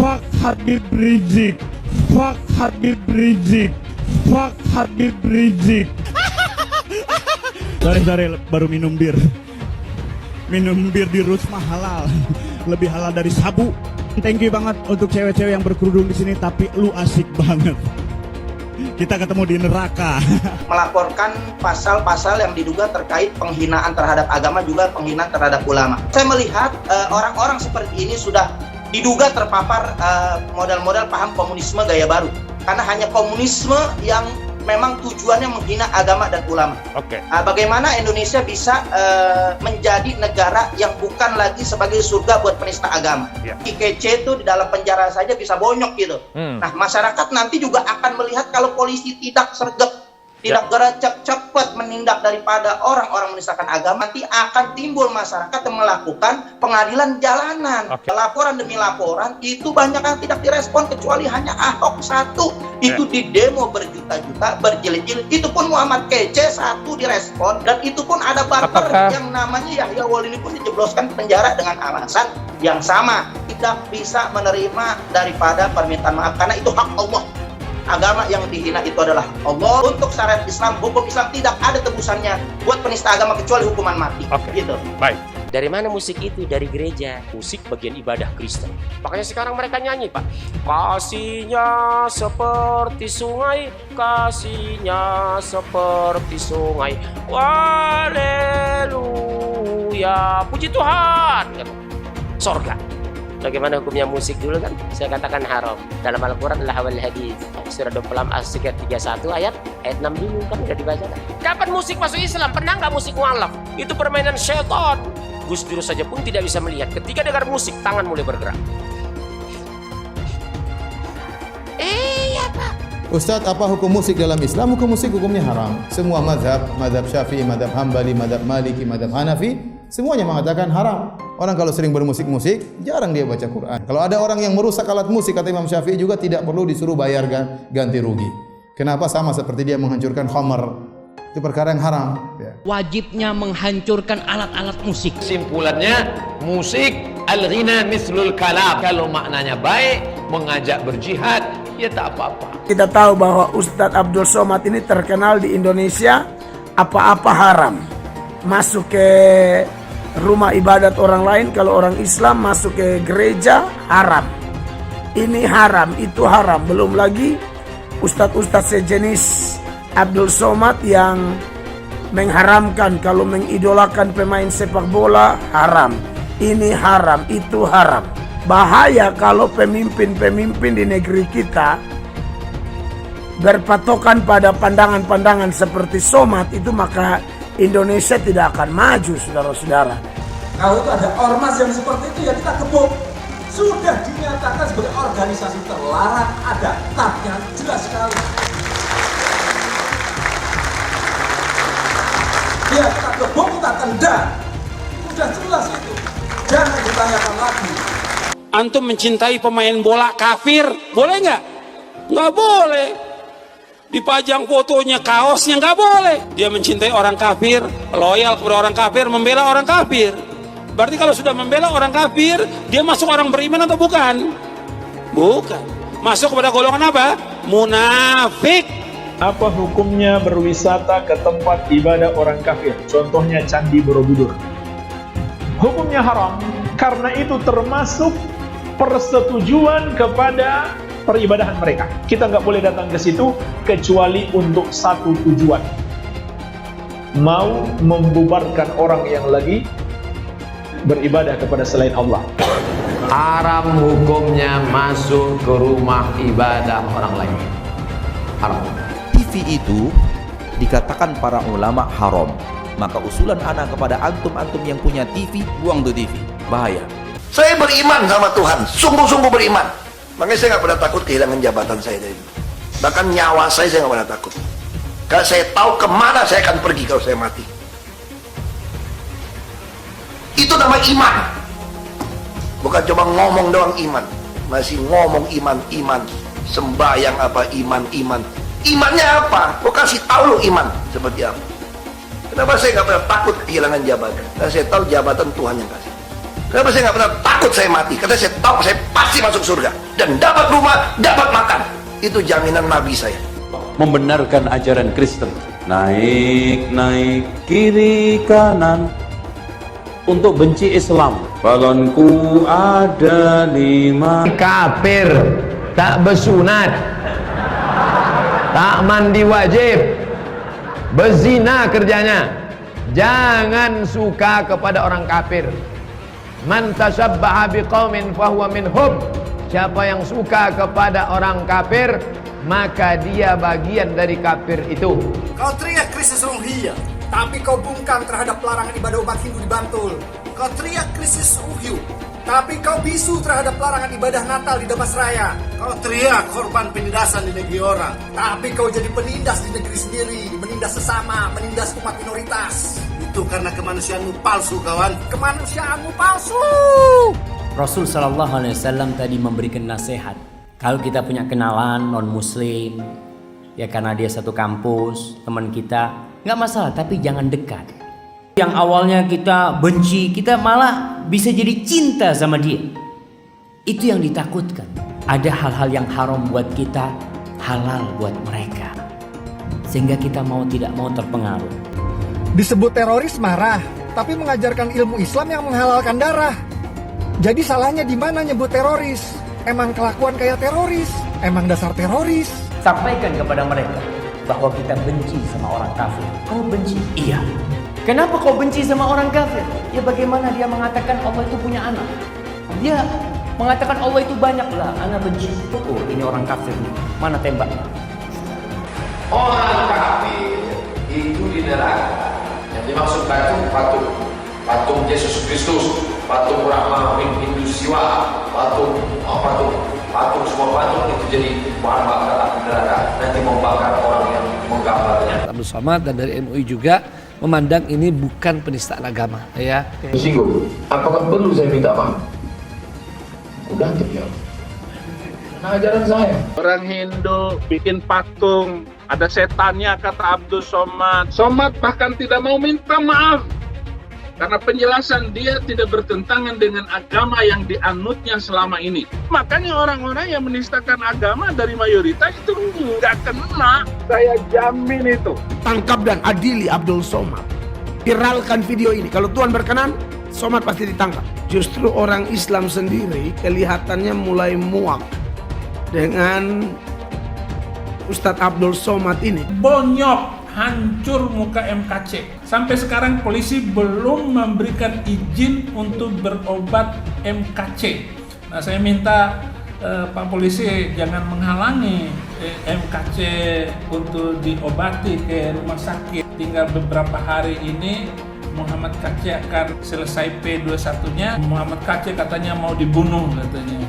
Fuck Habib Rizik. Fuck Habib Rizik. Fuck Habib Rizik. Sorry, baru minum bir. Minum bir di Rusma halal. Lebih halal dari sabu. Thank you banget untuk cewek-cewek yang berkerudung di sini, tapi lu asik banget. Kita ketemu di neraka. Melaporkan pasal-pasal yang diduga terkait penghinaan terhadap agama, juga penghinaan terhadap ulama. Saya melihat orang-orang seperti ini sudah diduga terpapar model-model paham komunisme gaya baru. Karena hanya komunisme yang memang tujuannya menghina agama dan ulama. Oke. Bagaimana Indonesia bisa menjadi negara yang bukan lagi sebagai surga buat penista agama? Yeah. IKC itu di dalam penjara saja bisa bonyok gitu. Nah, masyarakat nanti juga akan melihat kalau polisi tidak sergap, tidak gercep cepat menindak daripada orang-orang menistakan agama, nanti akan timbul masyarakat yang melakukan pengadilan jalanan. Okay. Laporan demi laporan itu banyak yang tidak direspon, kecuali hanya Ahok satu. Itu di demo berjuta-juta, berjilid-jilid. Itu pun Muhammad Kece satu direspon, dan itu pun ada barter yang namanya Yahya Wali pun dijebloskan penjara dengan alasan yang sama. Tidak bisa menerima daripada permintaan maaf karena itu hak Allah. Agama yang dihina itu adalah Allah. Untuk syariat Islam, hukum Islam tidak ada tebusannya buat penista agama kecuali hukuman mati. Oke. Gitu. Baik. Dari mana musik itu? Dari gereja. Musik bagian ibadah Kristen. Makanya sekarang mereka nyanyi, Pak. Kasihnya seperti sungai, kasihnya seperti sungai. Haleluya, puji Tuhan. Sorga. Bagaimana hukumnya musik dulu kan? Saya katakan haram. Dalam Al-Quran adalah awal hadis. Surah 26 As-Sikar 31 ayat 6 dulu kan udah dibacakan. Kapan musik masuk Islam? Pernah nggak musik mualaf? Itu permainan syaitan. Gus Dur saja pun tidak bisa melihat. Ketika dengar musik, tangan mulai bergerak. Iya Pak. Ustadz, apa hukum musik dalam Islam? Hukum musik hukumnya haram. Semua mazhab Syafi'i, mazhab Hambali, mazhab Maliki, mazhab Hanafi, semuanya mengatakan haram. Orang kalau sering bermusik-musik, jarang dia baca Quran. Kalau ada orang yang merusak alat musik, kata Imam Syafi'i juga tidak perlu disuruh bayar ganti rugi. Kenapa? Sama seperti dia menghancurkan khamar. Itu perkara yang haram. Ya. Wajibnya menghancurkan alat-alat musik. Kesimpulannya, musik al-ghina mislul kalam. Kalau maknanya baik, mengajak berjihad, ya tak apa-apa. Kita tahu bahwa Ustadz Abdul Somad ini terkenal di Indonesia apa-apa haram. Masuk ke rumah ibadat orang lain, kalau orang Islam masuk ke gereja haram. Ini haram, itu haram. Belum lagi ustadz-ustadz sejenis Abdul Somad yang mengharamkan kalau mengidolakan pemain sepak bola haram. Ini haram, itu haram. Bahaya kalau pemimpin-pemimpin di negeri kita berpatokan pada pandangan-pandangan seperti Somad itu, maka Indonesia tidak akan maju, saudara-saudara. Kalau itu ada ormas yang seperti itu, ya kita gebuk. Sudah dinyatakan sebagai organisasi terlarang, ada tabnya jelas sekali. Ya kita gebuk, kita tendang. Sudah jelas itu. Jangan ditanyakan lagi. Antum mencintai pemain bola kafir, boleh nggak? Nggak boleh. Dipajang fotonya, kaosnya, nggak boleh. Dia mencintai orang kafir, loyal kepada orang kafir, membela orang kafir. Berarti kalau sudah membela orang kafir, dia masuk orang beriman atau bukan? Bukan. Masuk kepada golongan apa? Munafik. Apa hukumnya berwisata ke tempat ibadah orang kafir? Contohnya Candi Borobudur. Hukumnya haram, karena itu termasuk persetujuan kepada peribadahan mereka. Kita nggak boleh datang ke situ kecuali untuk satu tujuan, mau membubarkan orang yang lagi beribadah kepada selain Allah. Haram hukumnya masuk ke rumah ibadah orang lain. Haram. TV itu dikatakan para ulama haram. Maka usulan anak kepada antum-antum yang punya TV, buang tuh TV. Bahaya. Saya beriman sama Tuhan, sungguh-sungguh beriman. Makanya saya nggak pernah takut kehilangan jabatan saya dari itu. Bahkan nyawa saya nggak pernah takut. Karena saya tahu kemana saya akan pergi kalau saya mati. Itu nama iman. Bukan cuma ngomong doang iman. Masih ngomong iman. Sembahyang apa iman. Imannya apa? Kok kasih tahu lo iman seperti apa. Kenapa saya nggak pernah takut kehilangan jabatan? Karena saya tahu jabatan Tuhan yang kasih. Kenapa saya nggak pernah takut saya mati? Karena saya tahu saya pasti masuk surga dan dapat rumah, dapat makan. Itu jaminan Nabi saya. Membenarkan ajaran Kristen, naik kiri kanan untuk benci Islam. Balonku ada 5. Kafir, tak bersunat, tak mandi wajib, berzina kerjanya. Jangan suka kepada orang kafir. Man tashabbaha biqaumin fahuwa minhum. Siapa yang suka kepada orang kafir, maka dia bagian dari kafir itu. Kau teriak krisis ruhiyah, tapi kau bungkam terhadap larangan ibadah umat Hindu di Bantul. Kau teriak krisis uhyu, tapi kau bisu terhadap larangan ibadah Natal di Damasraya. Kau teriak korban penindasan di negeri orang, tapi kau jadi penindas di negeri sendiri, menindas sesama, menindas umat minoritas. Itu karena kemanusiaanmu palsu, kawan. Kemanusiaanmu palsu. Rasul SAW tadi memberikan nasihat. Kalau kita punya kenalan non-muslim, ya karena dia satu kampus, teman kita, nggak masalah, tapi jangan dekat. Yang awalnya kita benci, kita malah bisa jadi cinta sama dia. Itu yang ditakutkan. Ada hal-hal yang haram buat kita, halal buat mereka. Sehingga kita mau tidak mau terpengaruh. Disebut teroris marah, tapi mengajarkan ilmu Islam yang menghalalkan darah. Jadi salahnya di mana nyebut teroris? Emang kelakuan kayak teroris? Emang dasar teroris? Sampaikan kepada mereka bahwa kita benci sama orang kafir. Kau benci? Iya. Kenapa kau benci sama orang kafir? Ya bagaimana dia mengatakan Allah itu punya anak? Dia mengatakan Allah itu banyak lah. Anak benci. Oh, ini orang kafir nih. Mana tembaknya? Orang kafir itu di neraka. Yang dimaksud patung Yesus Kristus, patung Brahma, Hindu Siwa, patung semua patung itu jadi bahan bakar api neraka. Nanti membakar orang yang menggambarnya. Abdul Somad dan dari MUI juga memandang ini bukan penistaan agama, ya. Singgung. Apakah perlu saya minta maaf? Udah jawab. Nah, ajaran saya. Orang Hindu bikin patung, ada setannya kata Abdul Somad. Somad bahkan tidak mau minta maaf. Karena penjelasan dia tidak bertentangan dengan agama yang dianutnya selama ini. Makanya orang-orang yang menistakan agama dari mayoritas itu nggak kena. Saya jamin itu. Tangkap dan adili Abdul Somad. Viralkan video ini. Kalau Tuhan berkenan, Somad pasti ditangkap. Justru orang Islam sendiri kelihatannya mulai muak dengan Ustadz Abdul Somad ini. Bonyok, hancur muka MKC. Sampai sekarang polisi belum memberikan izin untuk berobat MKC. Nah, saya minta Pak Polisi jangan menghalangi MKC untuk diobati ke rumah sakit. Tinggal beberapa hari ini Muhammad KC akan selesai P21-nya. Muhammad KC katanya mau dibunuh katanya.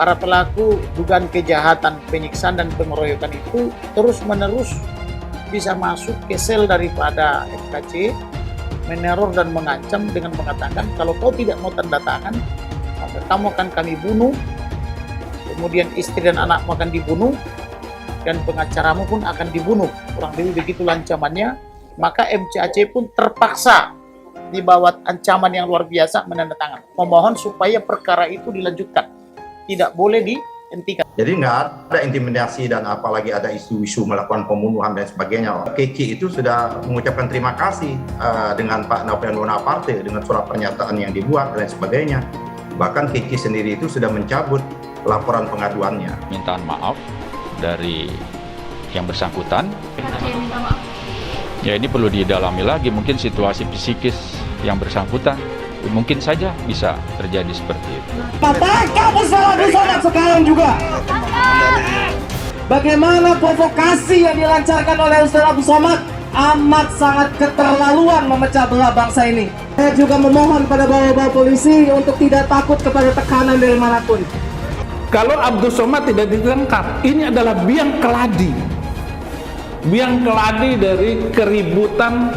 Para pelaku dugaan kejahatan, penyiksaan dan pengeroyokan itu terus-menerus bisa masuk ke sel daripada MKC, meneror dan mengancam dengan mengatakan kalau kau tidak mau tanda tangan, maka kamu akan kami bunuh, kemudian istri dan anakmu akan dibunuh, dan pengacaramu pun akan dibunuh. Kurang lebih begitu ancamannya. Maka MCAC pun terpaksa di bawah ancaman yang luar biasa menandatangan, memohon supaya perkara itu dilanjutkan, tidak boleh dihentikan. Jadi nggak ada intimidasi dan apalagi ada isu-isu melakukan pembunuhan dan sebagainya. Keki itu sudah mengucapkan terima kasih dengan Pak Novel Bonaparte dengan surat pernyataan yang dibuat dan sebagainya. Bahkan Keki sendiri itu sudah mencabut laporan pengaduannya. Mintaan maaf dari yang bersangkutan. Ya ini perlu didalami lagi, mungkin situasi psikis yang bersangkutan mungkin saja bisa terjadi seperti itu. Tangkap Ustadz Abdul Somad sekarang juga. Bagaimana provokasi yang dilancarkan oleh Ustadz Abdul Somad amat sangat keterlaluan memecah belah bangsa ini. Saya juga memohon pada bapak-bapak polisi untuk tidak takut kepada tekanan dari manapun. Kalau Abdul Somad tidak ditangkap, ini adalah biang keladi. Biang keladi dari keributan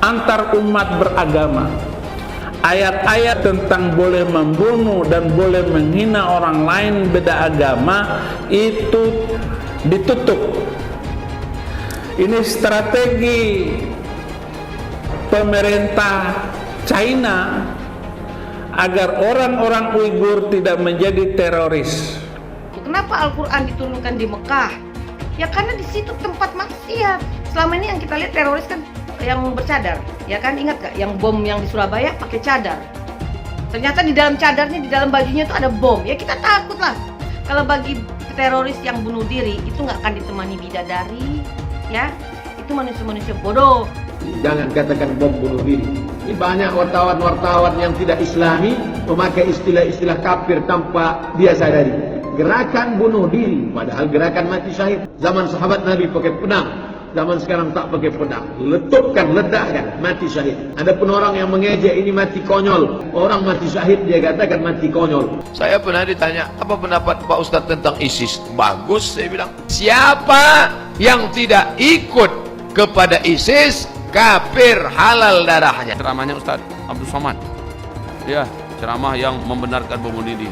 antar umat beragama. Ayat-ayat tentang boleh membunuh dan boleh menghina orang lain beda agama itu ditutup. Ini strategi pemerintah China agar orang-orang Uighur tidak menjadi teroris. Kenapa Al-Quran diturunkan di Mekah? Ya karena di situ tempat maksiat. Selama ini yang kita lihat teroris kan yang bercadar, ya kan, ingat gak yang bom yang di Surabaya pakai cadar? Ternyata di dalam cadarnya, di dalam bajunya itu ada bom. Ya kita takut lah. Kalau bagi teroris yang bunuh diri itu nggak akan ditemani bidadari, ya itu manusia-manusia bodoh. Jangan katakan bom bunuh diri. Ini banyak wartawan-wartawan yang tidak islami memakai istilah-istilah kafir tanpa dia sadari. Gerakan bunuh diri, padahal gerakan mati syahid. Zaman sahabat Nabi pakai pedang, zaman sekarang tak pakai pedang. Letupkan, ledakkan, mati syahid. Ada pun orang yang mengejek ini mati konyol. Orang mati syahid dia katakan mati konyol. Saya pernah ditanya, apa pendapat Pak Ustadz tentang ISIS? Bagus, saya bilang. Siapa yang tidak ikut kepada ISIS, kafir, halal darahnya. Ceramahnya Ustadz Abdul Somad. Ya, ceramah yang membenarkan bom bunuh diri.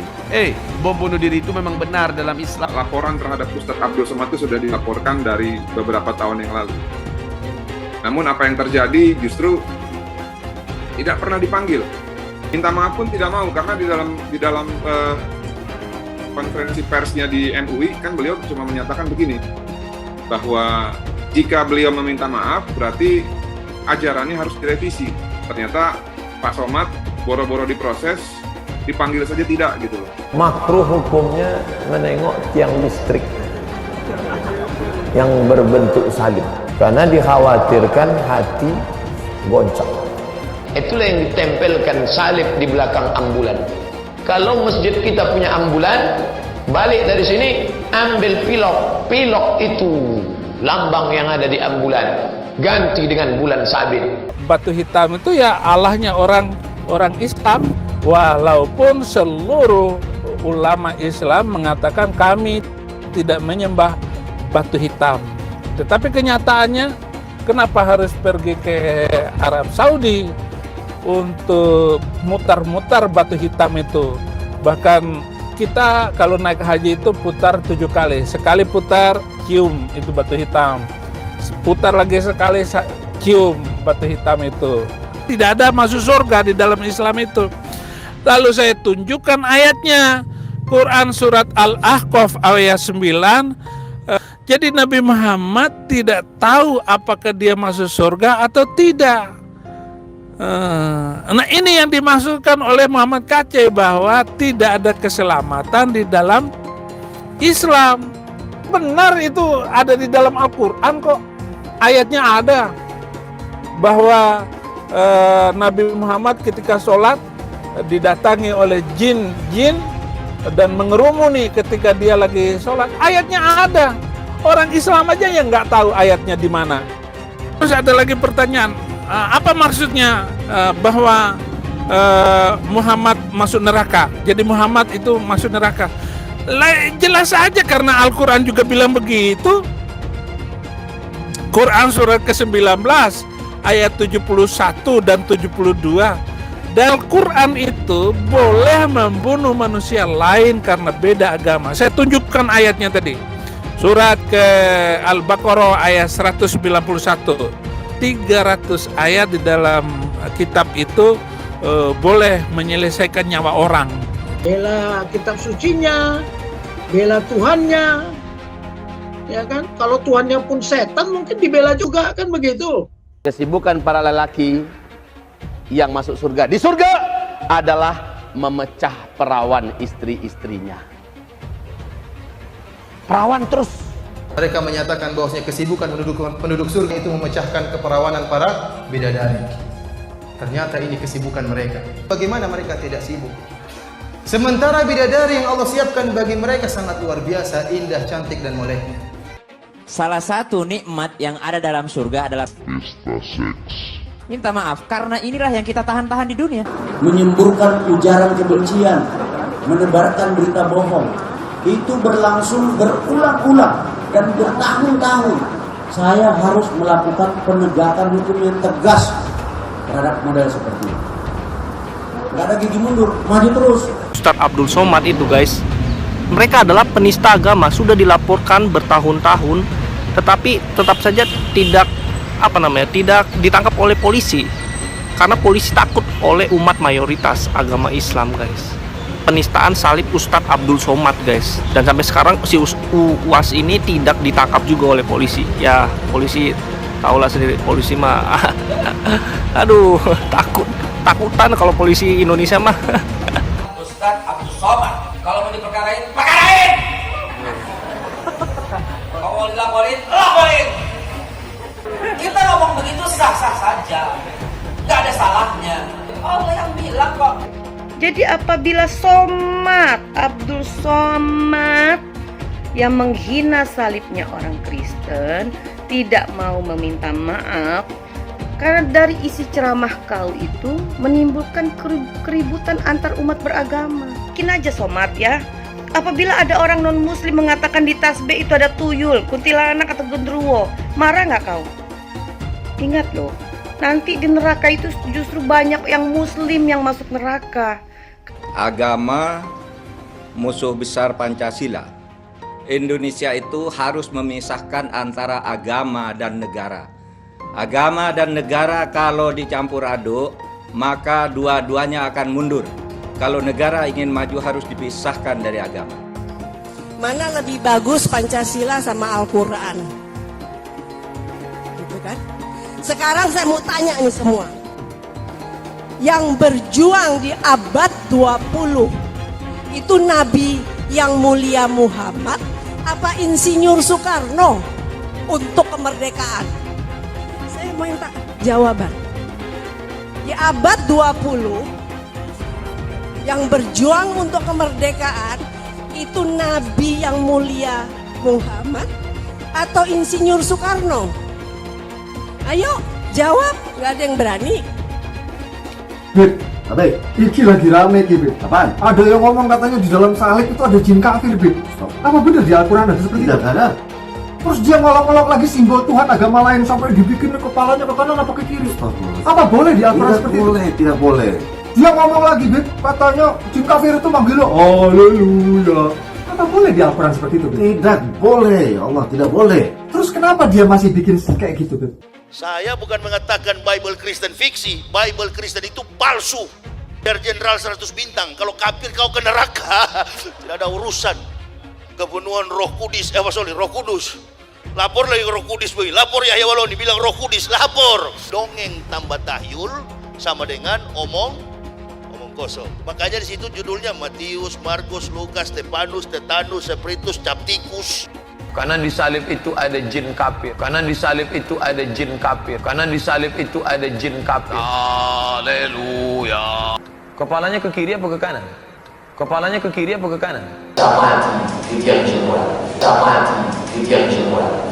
Bom bunuh diri itu memang benar dalam Islam. Laporan terhadap Ustadz Abdul Somad itu sudah dilaporkan dari beberapa tahun yang lalu. Namun apa yang terjadi justru tidak pernah dipanggil. Minta maaf pun tidak mau, karena di dalam konferensi persnya di NUI kan beliau cuma menyatakan begini, bahwa jika beliau meminta maaf berarti ajarannya harus direvisi. Ternyata Pak Somad boro-boro diproses, dipanggil saja tidak gitu loh. Makruh hukumnya menengok tiang listrik yang berbentuk salib, karena dikhawatirkan hati goncang. Itulah yang ditempelkan salib di belakang ambulan. Kalau masjid kita punya ambulan, balik dari sini ambil pilok itu lambang yang ada di ambulan, ganti dengan bulan sabit. Batu hitam itu ya Allahnya orang Islam, walaupun seluruh ulama Islam mengatakan kami tidak menyembah batu hitam. Tetapi kenyataannya kenapa harus pergi ke Arab Saudi untuk mutar-mutar batu hitam itu? Bahkan kita kalau naik haji itu putar 7 kali. Sekali putar, cium itu batu hitam. Putar lagi sekali, cium batu hitam itu. Tidak ada masuk surga di dalam Islam itu. Lalu saya tunjukkan ayatnya. Quran surat Al-Ahqaf ayat 9. Jadi Nabi Muhammad tidak tahu apakah dia masuk surga atau tidak. Nah ini yang dimaksudkan oleh Muhammad Kacai, bahwa tidak ada keselamatan di dalam Islam. Benar itu ada di dalam Al-Quran kok. Ayatnya ada bahwa Nabi Muhammad ketika sholat didatangi oleh jin dan mengerumuni ketika dia lagi sholat. Ayatnya ada. Orang Islam aja yang nggak tahu ayatnya di mana. Terus ada lagi pertanyaan, apa maksudnya bahwa Muhammad masuk neraka? Jadi Muhammad itu masuk neraka? Jelas saja karena Al-Quran juga bilang begitu. Quran surat ke-19 ayat 71 dan 72. Dan Al-Quran itu boleh membunuh manusia lain karena beda agama. Saya tunjukkan ayatnya tadi. Surat ke Al-Baqarah ayat 191. 300 ayat di dalam kitab itu boleh menyelesaikan nyawa orang. Bela kitab sucinya, bela Tuhannya, ya kan? Kalau Tuhannya pun setan mungkin dibela juga, kan begitu. Kesibukan para lelaki yang masuk surga di surga adalah memecah perawan istri-istrinya. Perawan terus. Mereka menyatakan bahwasanya kesibukan penduduk surga itu memecahkan keperawanan para bidadari. Ternyata ini kesibukan mereka. Bagaimana mereka tidak sibuk? Sementara bidadari yang Allah siapkan bagi mereka sangat luar biasa, indah, cantik dan moleknya. Salah satu nikmat yang ada dalam surga adalah pesta seks. Minta maaf, karena inilah yang kita tahan-tahan di dunia. Menyemburkan ujaran kebencian, menebarkan berita bohong, itu berlangsung berulang-ulang dan bertahun-tahun. Saya harus melakukan penegakan hukum yang tegas terhadap model seperti ini. Gak ada gigi mundur, maju terus. Ustadz Abdul Somad itu guys, mereka adalah penista agama, sudah dilaporkan bertahun-tahun, tetapi tetap saja tidak ditangkap oleh polisi. Karena polisi takut oleh umat mayoritas agama Islam, guys. Penistaan salib Ustadz Abdul Somad, guys. Dan sampai sekarang si UAS ini tidak ditangkap juga oleh polisi. Ya, polisi tahulah sendiri, polisi mah aduh, takutan kalau polisi Indonesia mah. Ustadz Abdul Somad, kalau mau diperkarain, perkarain. Kalau mau dilaporin, laporin. Kita ngomong begitu sah-sah saja, nggak ada salahnya. Allah yang bilang kok. Jadi apabila Abdul Somad yang menghina salibnya orang Kristen tidak mau meminta maaf karena dari isi ceramah kau itu menimbulkan keributan antar umat beragama. Mungkin aja Somad ya, apabila ada orang non muslim mengatakan di tasbih itu ada tuyul, kuntilanak atau genderuwo, marah nggak kau? Ingat loh, nanti di neraka itu justru banyak yang muslim yang masuk neraka. Agama musuh besar Pancasila. Indonesia itu harus memisahkan antara agama dan negara. Agama dan negara kalau dicampur aduk, maka dua-duanya akan mundur. Kalau negara ingin maju harus dipisahkan dari agama. Mana lebih bagus Pancasila sama Al-Quran? Gitu kan? Sekarang saya mau tanya nih semua. Yang berjuang di abad 20 itu Nabi yang mulia Muhammad apa Insinyur Soekarno untuk kemerdekaan? Saya mau minta jawaban. Di abad 20 yang berjuang untuk kemerdekaan itu Nabi yang mulia Muhammad atau Insinyur Soekarno? Ayo jawab, nggak ada yang berani. Beb, Beb, iki lagi rame ki, Beb. Apaan? Ada yang ngomong katanya di dalam salib itu ada jin kafir, Beb. Apa benar di Al-Quran ada seperti itu? Tidak ada. Terus dia ngolok-ngolok lagi simbol Tuhan agama lain sampai dibikin kepalanya ke kanan apa ke kiri. Apa boleh di Al-Quran seperti itu? Tidak boleh. Dia ngomong lagi, Beb, katanya jin kafir itu manggil lo, haleluya. Apa boleh di Al-Quran seperti itu, Beb? Tidak boleh, Allah tidak boleh. Terus kenapa dia masih bikin kayak gitu, Beb? Saya bukan mengatakan Bible Kristen fiksi. Bible Kristen itu palsu. Biar Jenderal 100 bintang. Kalau kafir kau ke neraka. Tidak ada urusan. Kebunuhan Roh Kudus. Roh Kudus. Lapor lagi Roh Kudus. Lapor Yahya Waloni bilang Roh Kudus. Lapor. Dongeng tambah tahyul sama dengan omong kosong. Makanya di situ judulnya Matius, Markus, Lukas, Stefanus, Tetanus, Spiritus, Capticus. Karena di salib itu ada jin kafir. Karena di salib itu ada jin kafir. Karena di salib itu ada jin kafir. Haleluya. Kepalanya ke kiri apa ke kanan? Kepalanya ke kiri apa ke kanan?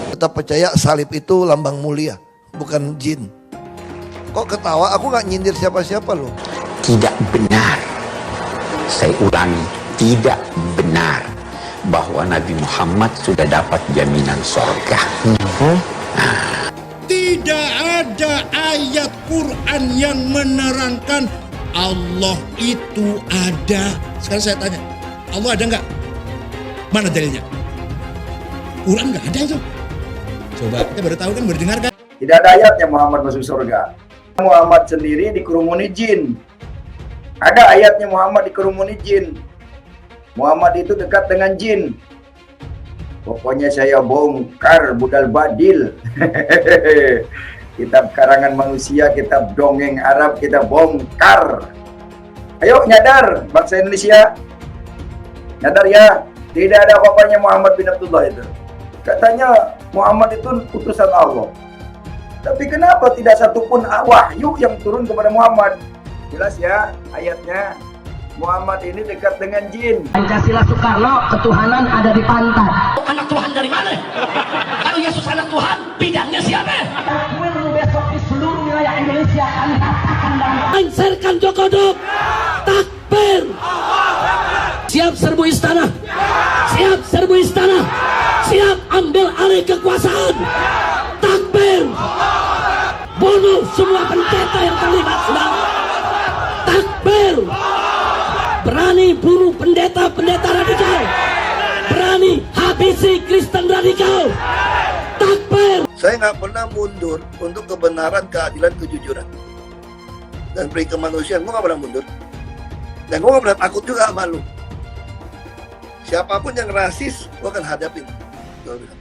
Tetap percaya salib itu lambang mulia, bukan jin. Kok ketawa? Aku nggak nyindir siapa-siapa loh. Tidak benar. Saya ulangi, tidak benar bahwa Nabi Muhammad sudah dapat jaminan surga. Tidak ada ayat Quran yang menerangkan Allah itu ada. Sekarang saya tanya, Allah ada nggak? Mana dalilnya? Quran nggak ada itu. Coba kita baru tahu kan, baru dengar kan? Tidak ada ayatnya Muhammad masuk surga. Muhammad sendiri dikerumuni jin. Ada ayatnya Muhammad dikerumuni jin. Muhammad itu dekat dengan jin. Pokoknya saya bongkar budal badil. Kitab karangan manusia, kitab dongeng Arab kita bongkar. Ayo nyadar bangsa Indonesia. Nyadar ya, tidak ada apa-apanya Muhammad bin Abdullah itu. Katanya Muhammad itu utusan Allah. Tapi kenapa tidak satupun wahyu yang turun kepada Muhammad? Jelas ya ayatnya. Muhammad ini dekat dengan jin. Pancasila Soekarno, ketuhanan ada di pantat. Anak Tuhan dari mana? Kalau Yesus anak Tuhan, bidangnya siapa? Besok di seluruh wilayah Indonesia kami katakan dan Lancarkan Jokodok. Takbir. Siap serbu istana. Siap serbu istana. Siap ambil alih kekuasaan. Takbir. Bunuh semua pendeta yang terlibat. Takbir. Berani bunuh pendeta-pendeta radikal. Berani habisi Kristen radikal. Takbir. Saya nggak pernah mundur untuk kebenaran, keadilan, kejujuran. dan peri kemanusiaan, gue gak pernah mundur. Dan gue gak pernah takut juga sama lu. Siapapun yang rasis, gue akan hadapin. Gue bilang.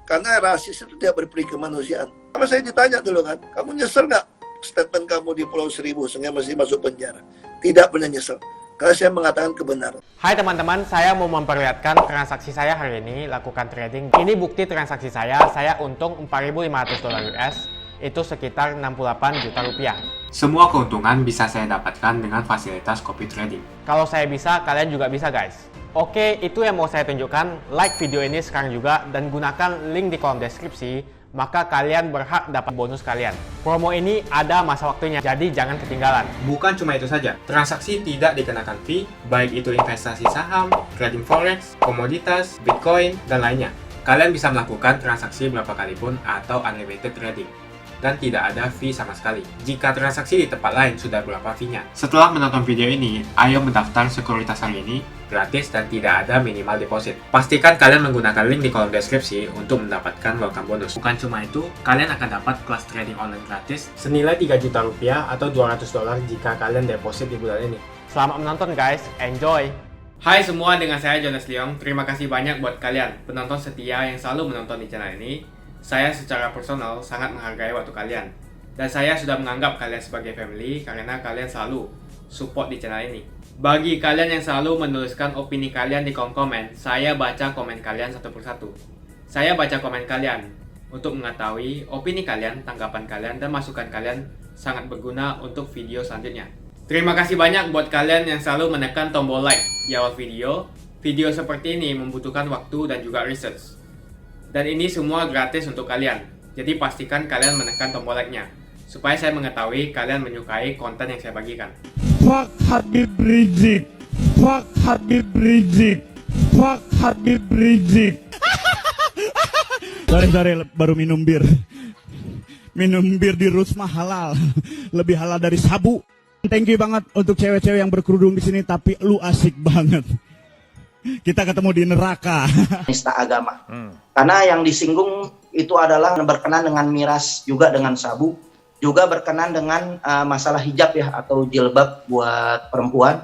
Karena rasis itu tidak berperi kemanusiaan. Sama saya ditanya dulu kan, kamu nyesel gak statement kamu di Pulau Seribu sehingga masih masuk penjara? Tidak pernah nyesel. Karena saya mengatakan kebenaran. Hai teman-teman, saya mau memperlihatkan transaksi saya hari ini lakukan trading. Ini bukti transaksi saya untung $4.500 US, itu sekitar 68 juta rupiah. Semua keuntungan bisa saya dapatkan dengan fasilitas copy trading. Kalau saya bisa, kalian juga bisa guys. Oke, itu yang mau saya tunjukkan. Like video ini sekarang juga dan gunakan link di kolom deskripsi. Maka kalian berhak dapat bonus kalian. Promo ini ada masa waktunya, jadi jangan ketinggalan. Bukan cuma itu saja, transaksi tidak dikenakan fee, baik itu investasi saham, trading forex, komoditas, bitcoin, dan lainnya. Kalian bisa melakukan transaksi berapa kali pun atau unlimited trading. Dan tidak ada fee sama sekali. Jika transaksi di tempat lain sudah berapa fee-nya. Setelah menonton video ini, ayo mendaftar sekuritas hari ini, gratis dan tidak ada minimal deposit. Pastikan kalian menggunakan link di kolom deskripsi untuk mendapatkan welcome bonus. Bukan cuma itu, kalian akan dapat kelas trading online gratis senilai 3 juta rupiah atau $200 jika kalian deposit di bulan ini. Selamat menonton guys, enjoy! Hai semua, dengan saya Jonas Leong. Terima kasih banyak buat kalian, penonton setia yang selalu menonton di channel ini. Saya secara personal sangat menghargai waktu kalian. Dan saya sudah menganggap kalian sebagai family karena kalian selalu support di channel ini. Bagi kalian yang selalu menuliskan opini kalian di kolom komen, saya baca komen kalian satu persatu. Saya baca komen kalian untuk mengetahui opini kalian, tanggapan kalian, dan masukan kalian sangat berguna untuk video selanjutnya. Terima kasih banyak buat kalian yang selalu menekan tombol like di awal video. Video seperti ini membutuhkan waktu dan juga research. Dan ini semua gratis untuk kalian. Jadi pastikan kalian menekan tombol like-nya supaya saya mengetahui kalian menyukai konten yang saya bagikan. Fuck Habib Rizik. Fuck Habib Rizik. Fuck Habib Rizik. Sorry, baru minum bir. Minum bir di Rusma halal. Lebih halal dari sabu. Thank you banget untuk cewek-cewek yang berkerudung di sini, tapi lu asik banget. Kita ketemu di neraka. Penista agama. Karena yang disinggung itu adalah berkenan dengan miras, juga dengan sabu, juga berkenan dengan masalah hijab ya atau jilbab buat perempuan.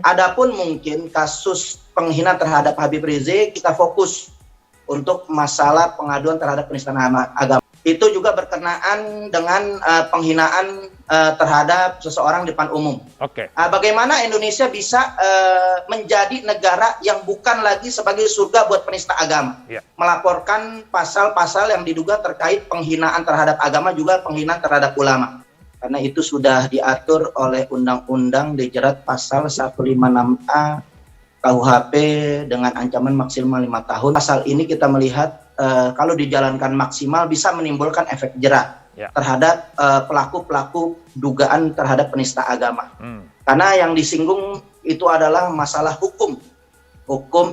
Adapun mungkin kasus penghinaan terhadap Habib Rizik, kita fokus untuk masalah pengaduan terhadap penistaan agama. Itu juga berkenaan dengan penghinaan terhadap seseorang di depan umum. Bagaimana Indonesia bisa menjadi negara yang bukan lagi sebagai surga buat penista agama. Melaporkan pasal-pasal yang diduga terkait penghinaan terhadap agama, juga penghinaan terhadap ulama. Karena itu sudah diatur oleh Undang-Undang dijerat pasal 156A KUHP dengan ancaman maksimal 5 tahun. Pasal ini kita melihat kalau dijalankan maksimal bisa menimbulkan efek jerat terhadap pelaku-pelaku dugaan terhadap penista agama. Karena yang disinggung itu adalah masalah hukum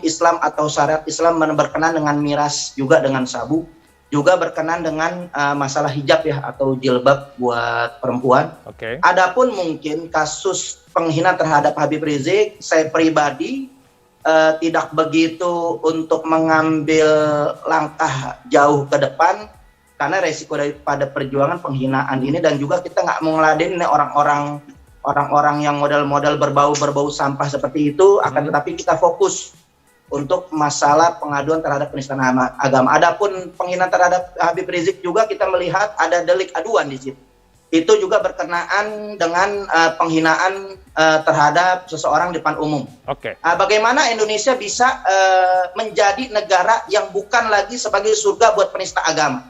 Islam atau syariat Islam, berkenan dengan miras, juga dengan sabu, juga berkenan dengan masalah hijab ya atau jilbab buat perempuan. Adapun mungkin kasus penghinaan terhadap Habib Rizik, saya pribadi tidak begitu untuk mengambil langkah jauh ke depan karena resiko daripada perjuangan penghinaan ini, dan juga kita nggak mau ngeladenin orang-orang yang modal-modal berbau sampah seperti itu. Akan tetapi kita fokus untuk masalah pengaduan terhadap penistaan agama. Adapun penghinaan terhadap Habib Rizik juga kita melihat ada delik aduan di situ. Itu juga berkenaan dengan penghinaan terhadap seseorang di depan umum. Bagaimana Indonesia bisa menjadi negara yang bukan lagi sebagai surga buat penista agama.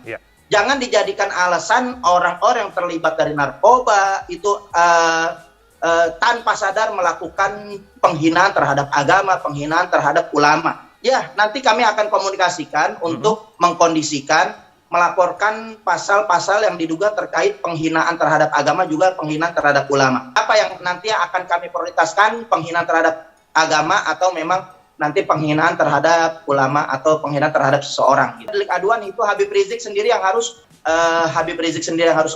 Jangan dijadikan alasan orang-orang yang terlibat dari narkoba itu tanpa sadar melakukan penghinaan terhadap agama, penghinaan terhadap ulama. Ya, nanti kami akan komunikasikan untuk mengkondisikan, melaporkan pasal-pasal yang diduga terkait penghinaan terhadap agama, juga penghinaan terhadap ulama. Apa yang nanti akan kami prioritaskan, penghinaan terhadap agama atau memang nanti penghinaan terhadap ulama atau penghinaan terhadap seseorang. Delik aduan itu Habib Rizik sendiri yang harus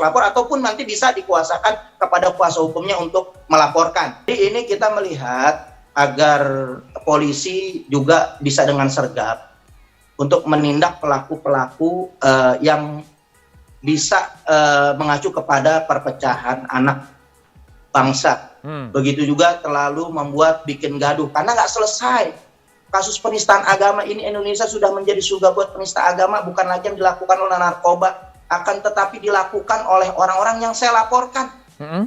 lapor, ataupun nanti bisa dikuasakan kepada kuasa hukumnya untuk melaporkan. Jadi ini kita melihat agar polisi juga bisa dengan sergap untuk menindak pelaku-pelaku yang bisa mengacu kepada perpecahan anak bangsa. Begitu juga terlalu membuat bikin gaduh karena nggak selesai. Kasus penistaan agama ini Indonesia sudah menjadi surga buat penista agama, bukan lagi yang dilakukan oleh narkoba, akan tetapi dilakukan oleh orang-orang yang saya laporkan.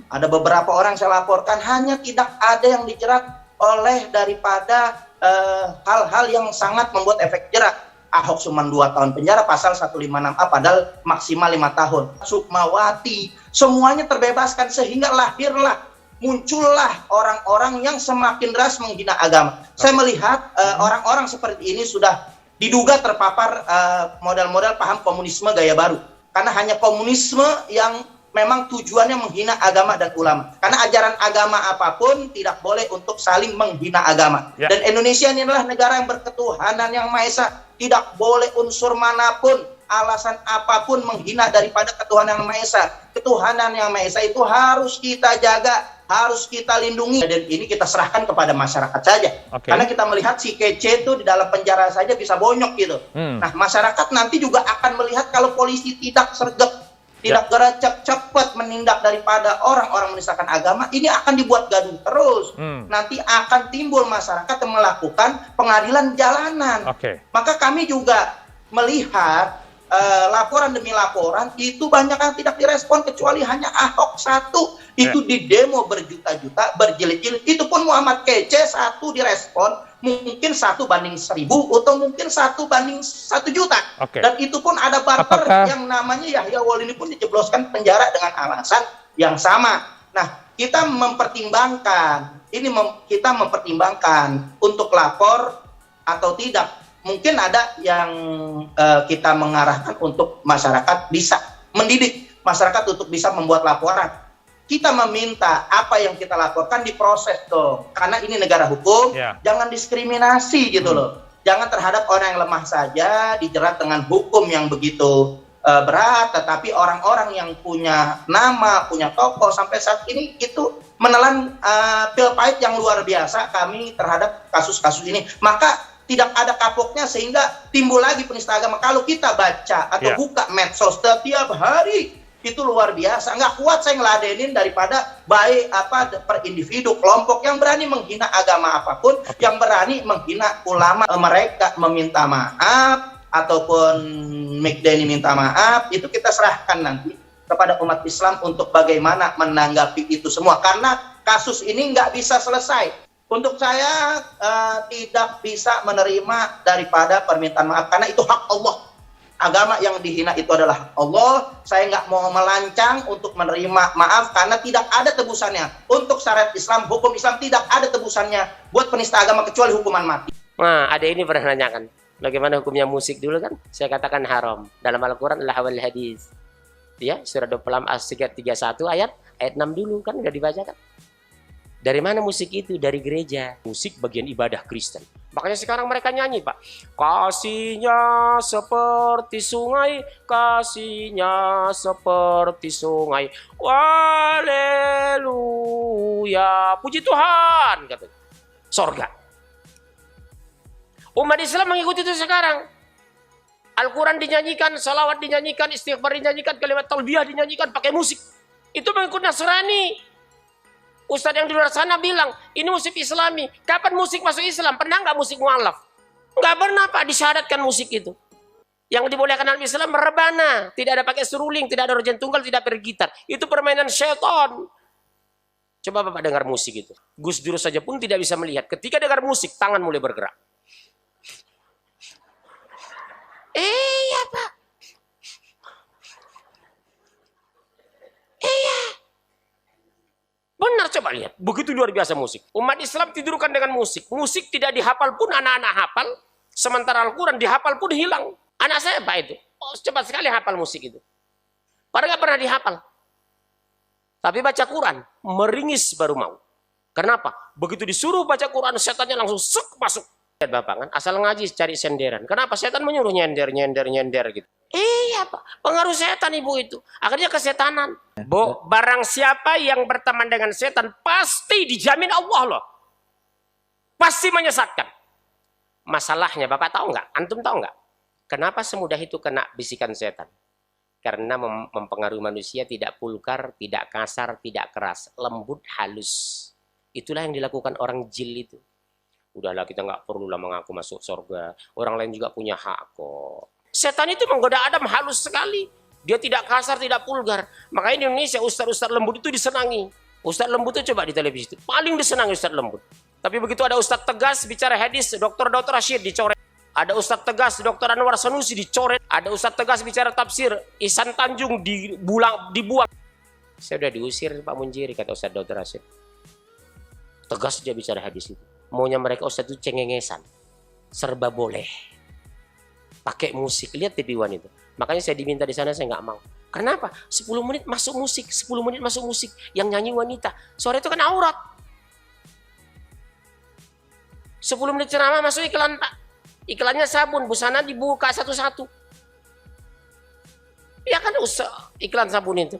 Ada beberapa orang yang saya laporkan, hanya tidak ada yang dijerat oleh daripada hal-hal yang sangat membuat efek jerak. Ahok cuma 2 tahun penjara pasal 156A padahal maksimal 5 tahun. Sukmawati, semuanya terbebaskan sehingga muncullah orang-orang yang semakin deras menghina agama. Saya melihat orang-orang seperti ini sudah diduga terpapar model-model paham komunisme gaya baru. Karena hanya komunisme yang memang tujuannya menghina agama dan ulama. Karena ajaran agama apapun tidak boleh untuk saling menghina agama. Dan Indonesia ini adalah negara yang berketuhanan yang Maha Esa. Tidak boleh unsur manapun, alasan apapun menghina daripada ketuhanan yang Maha Esa. Ketuhanan yang Maha Esa itu harus kita jaga, harus kita lindungi. Dan ini kita serahkan kepada masyarakat saja. Karena kita melihat si kece itu di dalam penjara saja bisa bonyok gitu. Nah, masyarakat nanti juga akan melihat kalau polisi tidak sergap, tidak gercep cepat menindak daripada orang-orang menistakan agama, ini akan dibuat gaduh terus. Nanti akan timbul masyarakat yang melakukan pengadilan jalanan. Maka kami juga melihat laporan demi laporan itu banyak yang tidak direspon, kecuali hanya Ahok satu. Itu di demo berjuta-juta, berjilid-jilid. Itu pun Muhammad Kece satu direspon, mungkin 1 banding 1000 atau mungkin 1 banding 1 juta. Dan itu pun ada barter yang namanya Yahya Wal ini pun dijebloskan penjara dengan alasan yang sama. Nah, kita mempertimbangkan, kita mempertimbangkan untuk lapor atau tidak. Mungkin ada yang kita mengarahkan untuk masyarakat bisa mendidik masyarakat untuk bisa membuat laporan. Kita meminta apa yang kita laporkan diproses dong, karena ini negara hukum. Jangan diskriminasi gitu loh. Jangan terhadap orang yang lemah saja dijerat dengan hukum yang begitu berat, tetapi orang-orang yang punya nama, punya tokoh sampai saat ini itu menelan pil pahit yang luar biasa kami terhadap kasus-kasus ini. Maka tidak ada kapoknya sehingga timbul lagi penista agama. Kalau kita baca atau buka medsos setiap hari, itu luar biasa. Nggak kuat saya ngeladenin daripada baik per individu, kelompok yang berani menghina agama apapun, yang berani menghina ulama, mereka meminta maaf ataupun McDenny minta maaf, itu kita serahkan nanti kepada umat Islam untuk bagaimana menanggapi itu semua. Karena kasus ini nggak bisa selesai. Untuk saya tidak bisa menerima daripada permintaan maaf, karena itu hak Allah. Agama yang dihina itu adalah Allah. Saya nggak mau melancang untuk menerima maaf karena tidak ada tebusannya. Untuk syariat Islam, hukum Islam tidak ada tebusannya buat penista agama kecuali hukuman mati. Nah, ada ini pernah nanyakan, bagaimana hukumnya musik dulu kan? Saya katakan haram. Dalam Al-Quran adalah awal hadis. Ya, surah 26 ayat 31 ayat 6 dulu kan udah dibacakan. Dari mana musik itu? Dari gereja. Musik bagian ibadah Kristen. Makanya sekarang mereka nyanyi, Pak. Kasihnya seperti sungai, kasihnya seperti sungai. Haleluya. Puji Tuhan, katanya. Sorga. Umat Islam mengikuti itu sekarang. Al-Quran dinyanyikan, salawat dinyanyikan, istighfar dinyanyikan, kalimat talbiyah dinyanyikan pakai musik. Itu mengikut Nasrani. Ustadz yang di luar sana bilang, ini musik Islami. Kapan musik masuk Islam? Pernah nggak musik mu'alaf? Nggak pernah, Pak, disyaratkan musik itu. Yang dibolehkan dalam Islam rebana. Tidak ada pakai seruling, tidak ada organ tunggal, tidak bergitar. Itu permainan syaitan. Coba Bapak dengar musik itu. Gus Dur saja pun tidak bisa melihat. Ketika dengar musik, tangan mulai bergerak. Iya, Pak. Iya. Benar, coba lihat. Begitu luar biasa musik. Umat Islam tidurkan dengan musik. Musik tidak dihafal pun anak-anak hafal. Sementara Al-Quran dihafal pun hilang. Anak saya Pak itu. Oh, cepat sekali hafal musik itu. Padahal nggak pernah dihafal. Tapi baca Quran, meringis baru mau. Kenapa? Begitu disuruh baca Quran, setannya langsung sek masuk. Lihat Bapak kan, asal ngaji cari senderan. Kenapa? Setan menyuruh nyender gitu. Iya Pak, pengaruh setan ibu itu. Akhirnya kesetanan. Barang siapa yang berteman dengan setan, pasti dijamin Allah loh. Pasti menyesatkan. Masalahnya Bapak tahu nggak? Antum tahu nggak? Kenapa semudah itu kena bisikan setan? Karena mempengaruhi manusia tidak vulgar, tidak kasar, tidak keras, lembut, halus. Itulah yang dilakukan orang jil itu. Udahlah, kita nggak perlulah mengaku masuk surga. Orang lain juga punya hak kok. Setan itu menggoda Adam halus sekali. Dia tidak kasar, tidak vulgar. Makanya di Indonesia ustadz-ustadz lembut itu disenangi. Ustadz lembut itu coba di televisi itu. Paling disenangi ustadz lembut. Tapi begitu ada ustadz tegas bicara hadis, Dr. Rashid dicoret. Ada ustadz tegas, Dr. Anwar Sanusi dicoret. Ada ustadz tegas bicara tafsir, Ihsan Tanjung dibuang. Saya udah diusir Pak Munjiri, kata Ustadz Dr. Rashid. Tegas dia bicara hadis itu. Maunya mereka ustadz itu cengengesan. Serba boleh. Pakai musik. Lihat TV One itu. Makanya saya diminta di sana, saya nggak mau. Kenapa? 10 menit masuk musik. 10 menit masuk musik. Yang nyanyi wanita. Suara itu kan aurat. 10 menit ceramah masuk iklan, Pak. Iklannya sabun, busana dibuka satu-satu. Ya kan iklan sabun itu.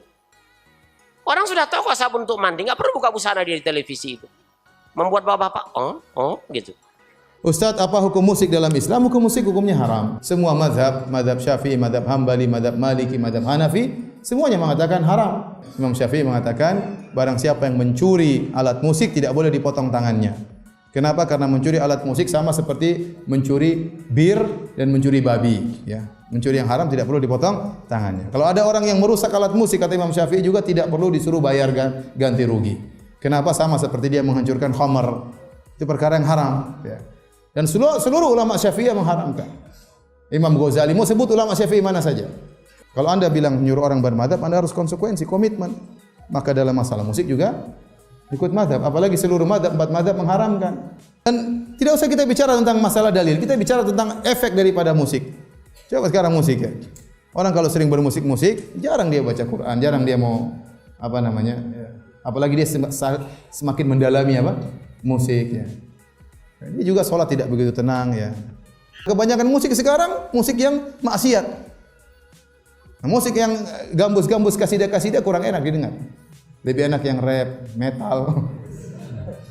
Orang sudah tahu kok sabun untuk mandi, nggak perlu buka busana dia di televisi itu. Membuat bapak-bapak, gitu. Ustadz, apa hukum musik dalam Islam? Hukum musik hukumnya haram. Semua madhab Syafi'i, madhab Hambali, madhab Maliki, madhab Hanafi, semuanya mengatakan haram. Imam Syafi'i mengatakan, barang siapa yang mencuri alat musik tidak boleh dipotong tangannya. Kenapa? Karena mencuri alat musik sama seperti mencuri bir dan mencuri babi. Ya. Mencuri yang haram tidak perlu dipotong tangannya. Kalau ada orang yang merusak alat musik, kata Imam Syafi'i juga tidak perlu disuruh bayar ganti rugi. Kenapa? Sama seperti dia menghancurkan khamar. Itu perkara yang haram. Ya. Dan seluruh ulama Syafi'i mengharamkan. Imam Ghazali, mau sebut ulama Syafi'i mana saja. Kalau Anda bilang menyuruh orang bermadhab, Anda harus konsekuensi, komitmen. Maka dalam masalah musik juga ikut madhab. Apalagi seluruh madhab, 4 madhab mengharamkan. Dan tidak usah kita bicara tentang masalah dalil, kita bicara tentang efek daripada musik. Coba sekarang musik ya. Orang kalau sering bermusik-musik, jarang dia baca Quran, jarang dia mau apalagi dia semakin mendalami musik ya. Ini juga sholat tidak begitu tenang ya. Kebanyakan musik sekarang musik yang maksiat. Nah, musik yang gambus-gambus kasidah-kasidah kurang enak didengar. Lebih enak yang rap, metal,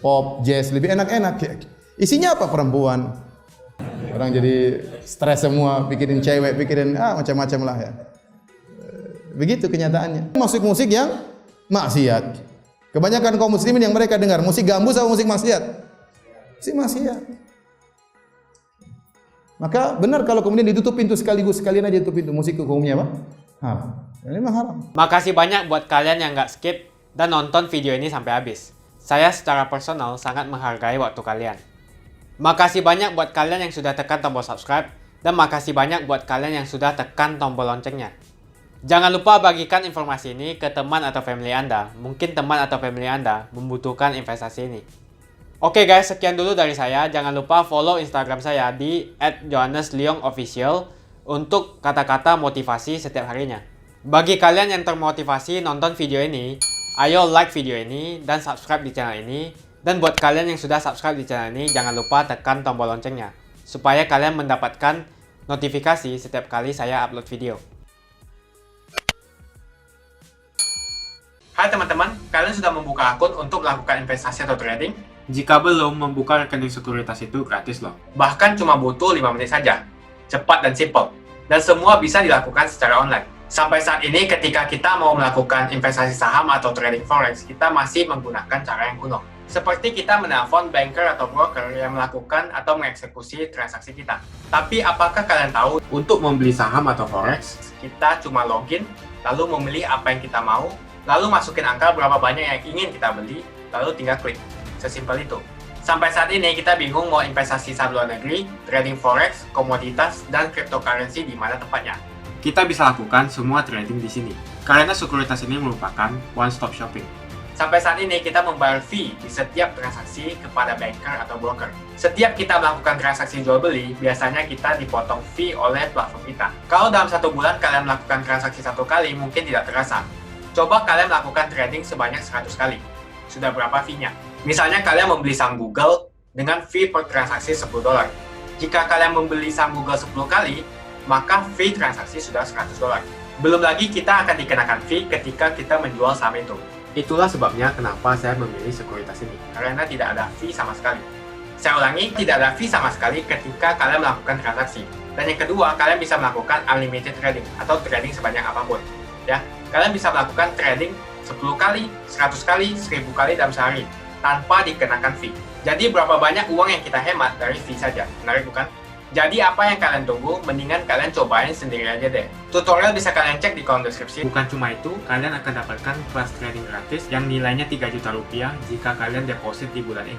pop, jazz, lebih enak-enak ya. Isinya apa? Perempuan. Orang jadi stres semua, pikirin cewek, pikirin macam-macam lah ya. Begitu kenyataannya. Musik-musik yang maksiat. Kebanyakan kaum muslimin yang mereka dengar musik gambus atau musik maksiat? Musik maksiat. Maka benar kalau kemudian ditutup pintu sekalian aja tutup pintu musik hukumnya apa? Haram. Ini memang haram. Makasih banyak buat kalian yang nggak skip dan nonton video ini sampai habis. Saya secara personal sangat menghargai waktu kalian. Makasih banyak buat kalian yang sudah tekan tombol subscribe dan makasih banyak buat kalian yang sudah tekan tombol loncengnya. Jangan lupa bagikan informasi ini ke teman atau family Anda. Mungkin teman atau family Anda membutuhkan investasi ini. Oke guys, sekian dulu dari saya. Jangan lupa follow Instagram saya di @johannesleongofficial untuk kata-kata motivasi setiap harinya. Bagi kalian yang termotivasi nonton video ini, ayo like video ini dan subscribe di channel ini. Dan buat kalian yang sudah subscribe di channel ini, jangan lupa tekan tombol loncengnya supaya kalian mendapatkan notifikasi setiap kali saya upload video. Hai teman-teman, kalian sudah membuka akun untuk melakukan investasi atau trading? Jika belum, membuka rekening sekuritas itu gratis loh. Bahkan cuma butuh 5 menit saja. Cepat dan simple. Dan semua bisa dilakukan secara online. Sampai saat ini ketika kita mau melakukan investasi saham atau trading forex, kita masih menggunakan cara yang kuno. Seperti kita menelpon banker atau broker yang melakukan atau mengeksekusi transaksi kita. Tapi apakah kalian tahu, untuk membeli saham atau forex, kita cuma login, lalu memilih apa yang kita mau, lalu masukin angka berapa banyak yang ingin kita beli, lalu tinggal klik. Sesimpel itu. Sampai saat ini kita bingung mau investasi saham luar negeri, trading forex, komoditas, dan cryptocurrency di mana tempatnya. Kita bisa lakukan semua trading di sini. Karena sekuritas ini merupakan one-stop shopping. Sampai saat ini kita membayar fee di setiap transaksi kepada banker atau broker. Setiap kita melakukan transaksi jual beli, biasanya kita dipotong fee oleh platform kita. Kalau dalam 1 bulan kalian melakukan transaksi 1 kali, mungkin tidak terasa. Coba kalian melakukan trading sebanyak 100 kali. Sudah berapa fee-nya? Misalnya kalian membeli saham Google dengan fee per transaksi $10. Jika kalian membeli saham Google 10 kali, maka fee transaksi sudah $100. Belum lagi kita akan dikenakan fee ketika kita menjual saham itu. Itulah sebabnya kenapa saya memilih sekuritas ini, karena tidak ada fee sama sekali. Saya ulangi, tidak ada fee sama sekali ketika kalian melakukan transaksi. Dan yang kedua, kalian bisa melakukan unlimited trading atau trading sebanyak apapun. Ya, kalian bisa melakukan trading 10 kali, 100 kali, 1000 kali dalam sehari tanpa dikenakan fee. Jadi berapa banyak uang yang kita hemat dari fee saja? Menarik bukan? Jadi apa yang kalian tunggu? Mendingan kalian cobain sendiri aja deh. Tutorial bisa kalian cek di kolom deskripsi. Bukan cuma itu, kalian akan dapatkan kelas trading gratis yang nilainya 3 juta rupiah jika kalian deposit di bulan ini.